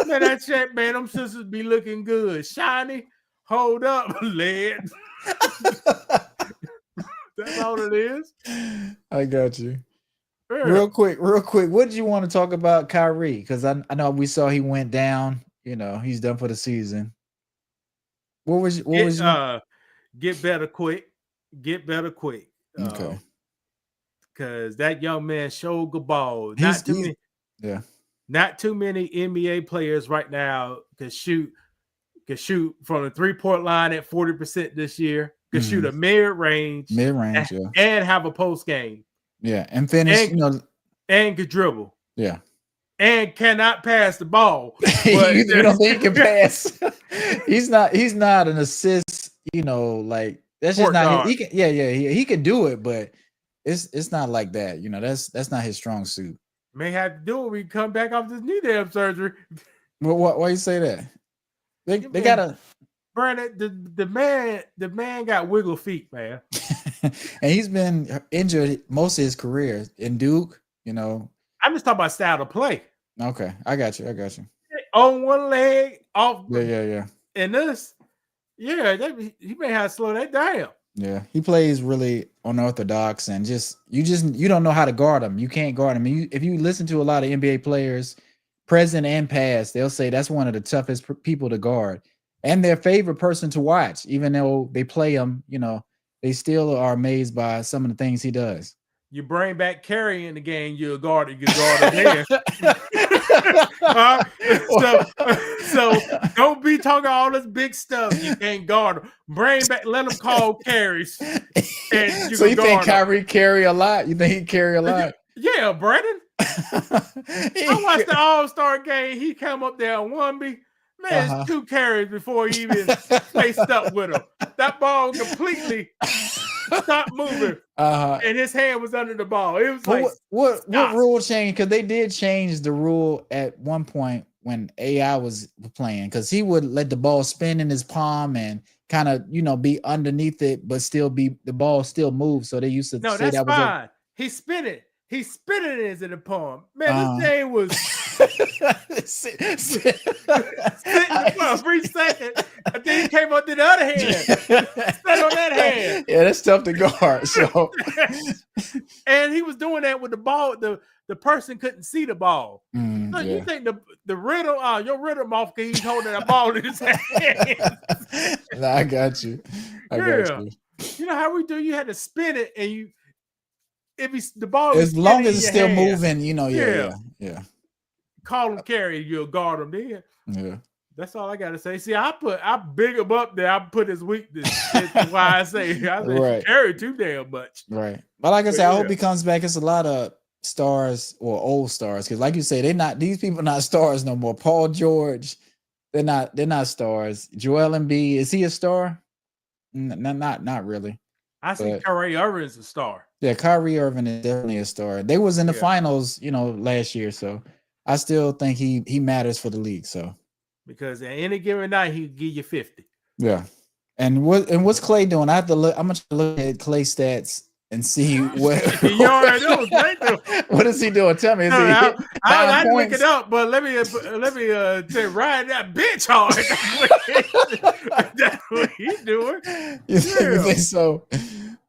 Man, that shit, man, them sisters be looking good. Shiny, hold up, lead. That's all it is. I got you. Yeah. Real quick. What did you want to talk about Kyrie? Because I know we saw he went down. You know, he's done for the season. What was get better quick. Get better quick. Okay. Because that young man showed good ball. Not too many NBA players right now can shoot from the 3-point line at 40% this year. Can shoot a mid-range, and have a post game. Yeah, and finish, and could dribble. Yeah. And cannot pass the ball. You don't think he can pass? he's not an assist, like that's just not he can he can do it, but it's not like that. That's not his strong suit. May have to do it when we come back off this knee damn surgery. Well, why you say that? They gotta Brandon, the man got wiggle feet, man. And he's been injured most of his career in Duke, I'm just talking about style to play. Okay, I got you. On one leg, off. Yeah. And this, he may have to slow that down. Yeah, he plays really unorthodox, and you don't know how to guard him. You can't guard him. If you listen to a lot of NBA players, present and past, they'll say that's one of the toughest people to guard, and their favorite person to watch. Even though they play him, they still are amazed by some of the things he does. You bring back Carey in the game, you'll guard it again. So don't be talking all this big stuff. You can't guard him. Bring back, let him call carries. So you think Kyrie carry a lot? You think he carry a lot? Yeah, Brandon. I watched the All-Star game. He come up there and won me. Man, it's 2 carries before he even faced up with him. That ball completely stopped moving, and his hand was under the ball. It was like what rule change? Because they did change the rule at one point when AI was playing, because he would let the ball spin in his palm and kind of be underneath it, but still the ball still moves. So they used to say that fine. He spin it. He spit it into the palm. Man, this thing was sitting for a brief second, and then he came up to the other hand. Sat on that hand. Yeah, that's tough to guard. So, and he was doing that with the ball. The person couldn't see the ball. You think the rhythm, your rhythm off because he's holding a ball in his hand. Nah, I got you. Got you. You know how we do? You had to spin it, and the ball as long as it's still hand, moving, yeah. Call him carry, you'll guard him then. Yeah. That's all I gotta say. See, I big him up there. I put his weakness. That's why I say right. Carry too damn much. Right. But like I said, I hope he comes back. It's a lot of stars or old stars. Because like you say, these people are not stars no more. Paul George, they're not stars. Joel Embiid, is he a star? Not really. I see Kyrie Irving is a star. Yeah, Kyrie Irving is definitely a star. They was in the finals, last year. So I still think he matters for the league. So because at any given night he give you 50. Yeah. And what's Clay doing? I have to look. I'm gonna look at Clay stats and see what. You already know what Clay doing. What is he doing? Tell me. I look it up, but let me say ride that bitch hard. That's what he's doing. You think so?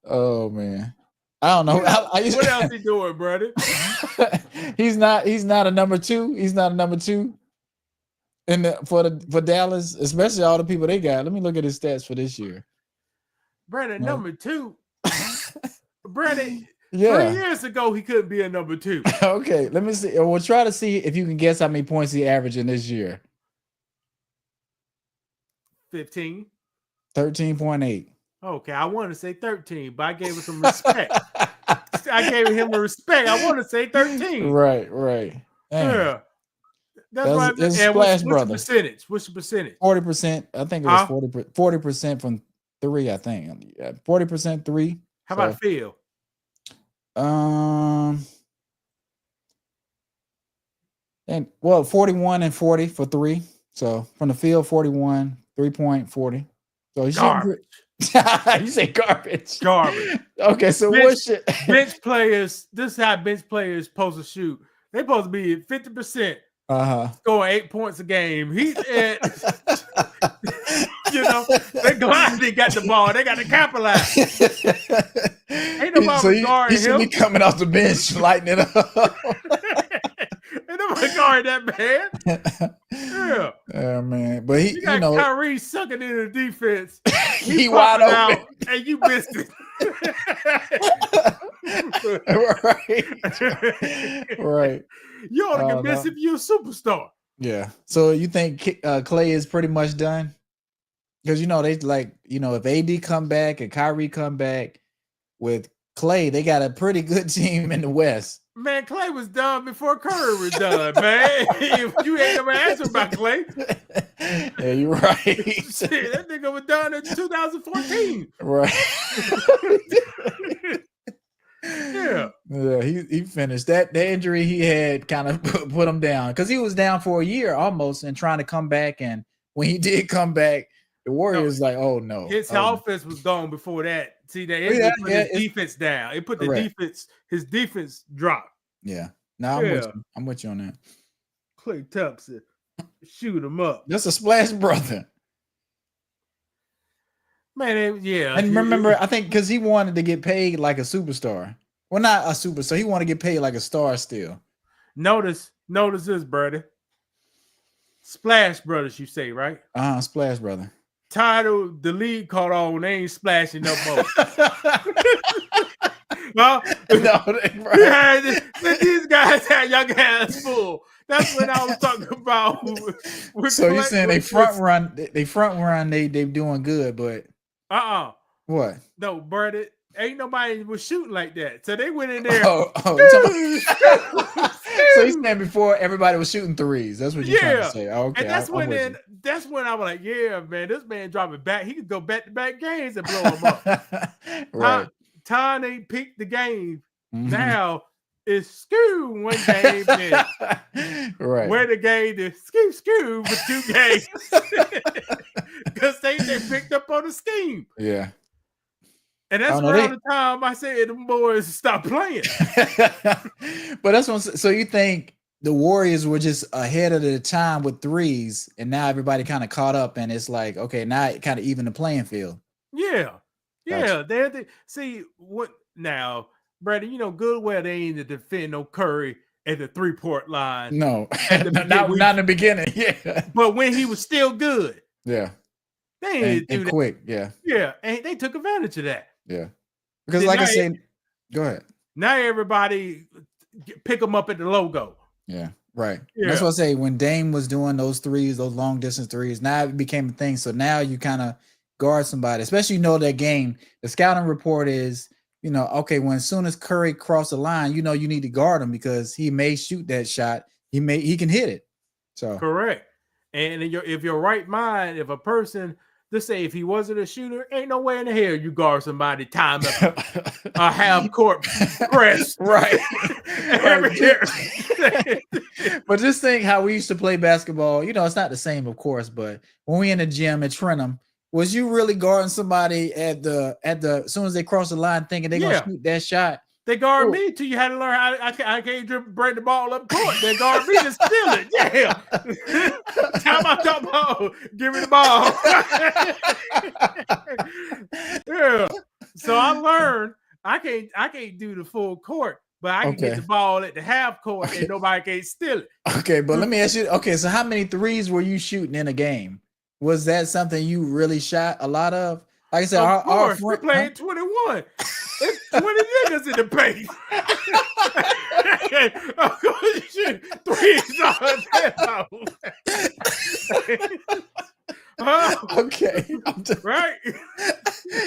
Oh man. I don't know. What else he doing, brother? He's not a number 2. He's not a number 2 for Dallas, especially all the people they got. Let me look at his stats for this year. Brandon, number 2. Brandon, 3 Yeah. years ago he couldn't be a number 2. Okay, let me see. We'll try to see if you can guess how many points he averaging this year. 15. 13.8. Okay, I want to say 13, but I gave him some respect. I gave him a respect. I want to say 13. Right. Dang. Yeah. That's right. It's And Splash what's the Brother. percentage? What's the percentage? 40%. I think it was 40% from 3, I think. 40% 3. How about Phil? And 41 and 40 for 3. So from the field, 41, 3.40. So he's garbage. You say garbage. Garbage. Okay, so what's your bench players? This is how bench players supposed to shoot. They supposed to be at 50%. Scoring 8 points a game. He's at they glad they got the ball. They got to capitalize. Ain't nobody guarding him. He should be coming off the bench, lighting it up. Ain't nobody guarding that man. Yeah, man. But he, got Kyrie sucking in the defense. He wide open, out, and you missed it. right. You ought to get missed if you're a superstar. Yeah. So you think Clay is pretty much done? Because they if AD come back and Kyrie come back with Clay, they got a pretty good team in the West. Man, Clay was done before Curry was done, man. If you ain't never asked about Clay. Yeah, you're right. Shit, that nigga was done in 2014. Right. Yeah. Yeah, he finished. That the injury he had kind of put him down because he was down for a year almost and trying to come back. And when he did come back, the Warriors oh no. His offense was gone before that. See, they put his defense down. It put the defense, his defense dropped. Yeah. No, I'm with you on that. Clay Thompson, shoot him up. That's a splash brother. Man, And remember, I think because he wanted to get paid like a superstar. Well, not a superstar. He wanted to get paid like a star still. Notice this, brother. Splash Brothers, you say, right? Splash Brother. Title, the league caught on. They ain't splashing no more. No, right. These guys had young hands full. That's what I was talking about. So you're saying they front run, they doing good, but what? No, brother, ain't nobody was shooting like that. So they went in there. So he's saying before everybody was shooting threes. That's what you're trying to say. Okay, and that's when I was like, yeah, man, this man dropping back. He could go back-to-back games and blow them up. Right. Time they picked the game. Now it's Scoo one game. Right. Where the game is Scoo for 2 games. Because they picked up on the scheme. Yeah. And that's around the time I said them boys stop playing. But that's what. So you think the Warriors were just ahead of the time with threes, and now everybody kind of caught up, and it's like, okay, now it kind of even the playing field. Yeah. Yeah. Gotcha. See what now, Brady, good well they ain't to defend no Curry at the 3-point line. No, not in the beginning. Yeah. But when he was still good. Yeah. They ain't do that. Quick. Yeah. Yeah. And they took advantage of that. Yeah. Because like I said, go ahead. Now everybody pick them up at the logo. Yeah. Right. Yeah. That's what I say. When Dame was doing those threes, those long distance threes, now it became a thing. So now you kind of guard somebody, especially that game. The scouting report is, okay, when as soon as Curry crossed the line, you need to guard him because he may shoot that shot. He can hit it. So correct. And if your right mind, if a person, let's say if he wasn't a shooter, ain't no way in the hell you guard somebody time up a half court press. Right. But just think how we used to play basketball. It's not the same, of course, but when we in the gym at Trentham, was you really guarding somebody at the as soon as they cross the line thinking they're gonna shoot that shot? They guard me till you had to learn how I can't bring the ball up court. They guard me to steal it. Yeah. Time I talk about give me the ball. Yeah. So I learned I can't do the full court, but I can get the ball at the half court and nobody can steal it. Okay, but let me ask you. Okay, so how many threes were you shooting in a game? Was that something you really shot a lot of? Like I said, our we're playing 21. It's 20 niggas in the paint. Of course, shit, 3 Okay. Right?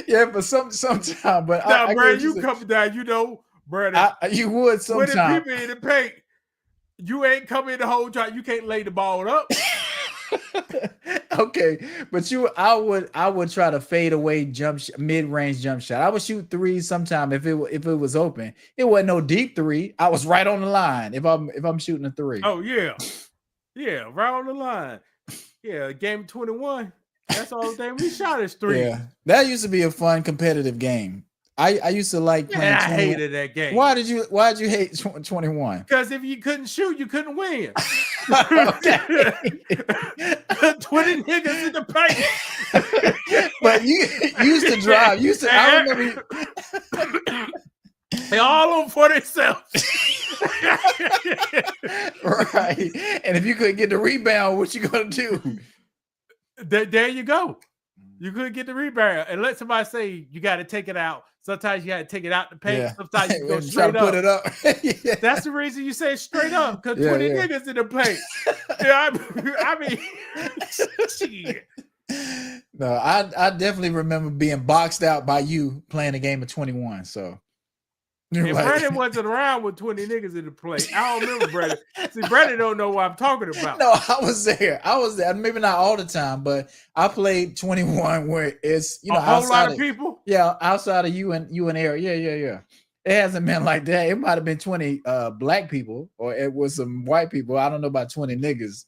Yeah, but sometime. But now, Brad, you come down, Brad. You would sometime. When the people in the paint, you ain't coming the whole time. You can't lay the ball up. Okay, but I would try to fade away mid-range jump shot. I would shoot threes sometime if it was open. It wasn't no deep three. I was right on the line if I'm shooting a three. Oh yeah, right on the line. Yeah, game 21. That's all the thing we shot is three. Yeah, that used to be a fun competitive game. I used to like playing. I hated that game. Why did you hate 21? Because if you couldn't shoot, you couldn't win. 20 niggas in the paint. But you used to drive. I remember. They all on for themselves. Right. And if you couldn't get the rebound, what you gonna do? There you go. You couldn't get the rebound. And let somebody say you got to take it out. Sometimes you got to take it out the paint. Yeah. Sometimes you go straight up. Put it up. Yeah. That's the reason you say straight up, because 20 niggas in the paint. Yeah, I mean, shit. No, I definitely remember being boxed out by you playing a game of 21. So. And Brandon wasn't around with 20 niggas in the play. I don't remember Brandon. See, Brandon don't know what I'm talking about. No, I was there. Maybe not all the time, but I played 21 where it's a whole lot of people. Yeah, outside of you and Eric. Yeah. It hasn't been like that. It might have been 20 black people, or it was some white people. I don't know about 20 niggas.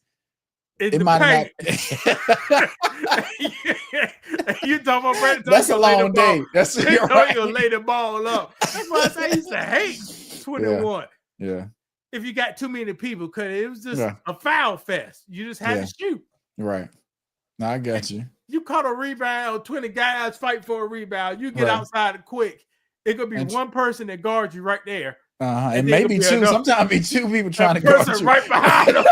It might have not. You talking about Brandon? That's a long day. That's you're right. You'll lay the ball up. That's why I say I used to hate 21. Yeah. If you got too many people, because it was just a foul fest. You just had to shoot. Right. No, I got you. You caught a rebound, 20 guys fight for a rebound. You get outside quick. It could be one person that guards you right there. And maybe two. Sometimes be two people trying to guard you. Right behind them.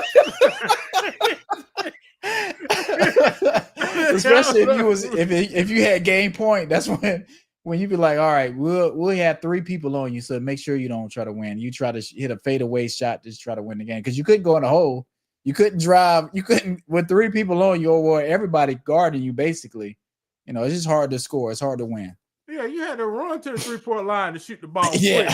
Especially if you had game point, that's when you be like, all right, we'll have three people on you, so make sure you don't try to win. You try to hit a fadeaway shot to try to win the game, because you couldn't go in the hole, you couldn't drive, you couldn't with three people on you or everybody guarding you. Basically, it's just hard to score. It's hard to win. Yeah, you had to run to the 3-point line to shoot the ball. Yeah.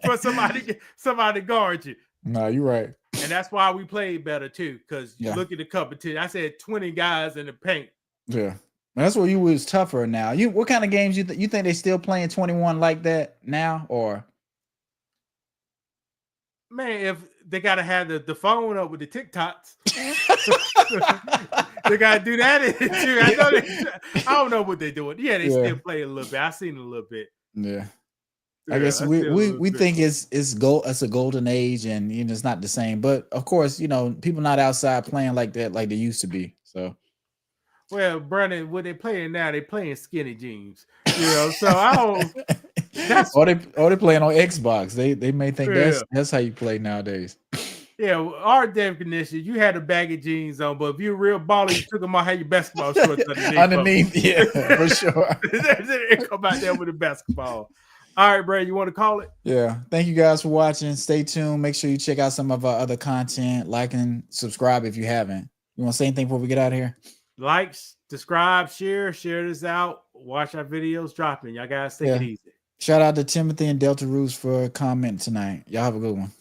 For somebody guard you. No, you're right. And that's why we played better too, because you look at the competition. I said 20 guys in the paint. Yeah, that's where you was tougher now. What kind of games you think they still playing 21 like that now, or? Man, if they gotta have the phone up with the TikToks, they gotta do that. I don't know what they're doing. Yeah, they still play a little bit. I seen a little bit. Yeah. I guess we think it's a golden age, and it's not the same. But of course, people not outside playing like that like they used to be. So, well, Brandon, what they playing now? They playing skinny jeans. So I don't. That's or they playing on Xbox. They may think that's how you play nowadays. Yeah, our definition, you had a baggy jeans on, but if you're a real baller, you took them out, had your basketball shorts underneath. Yeah, for sure. They come out there with a basketball. All right, Brad, you want to call it? Yeah. Thank you guys for watching. Stay tuned. Make sure you check out some of our other content. Like and subscribe if you haven't. You want to say anything before we get out of here? Like, subscribe, share this out. Watch our videos dropping. Y'all guys take it easy. Shout out to Timothy and Delta Roots for commenting tonight. Y'all have a good one.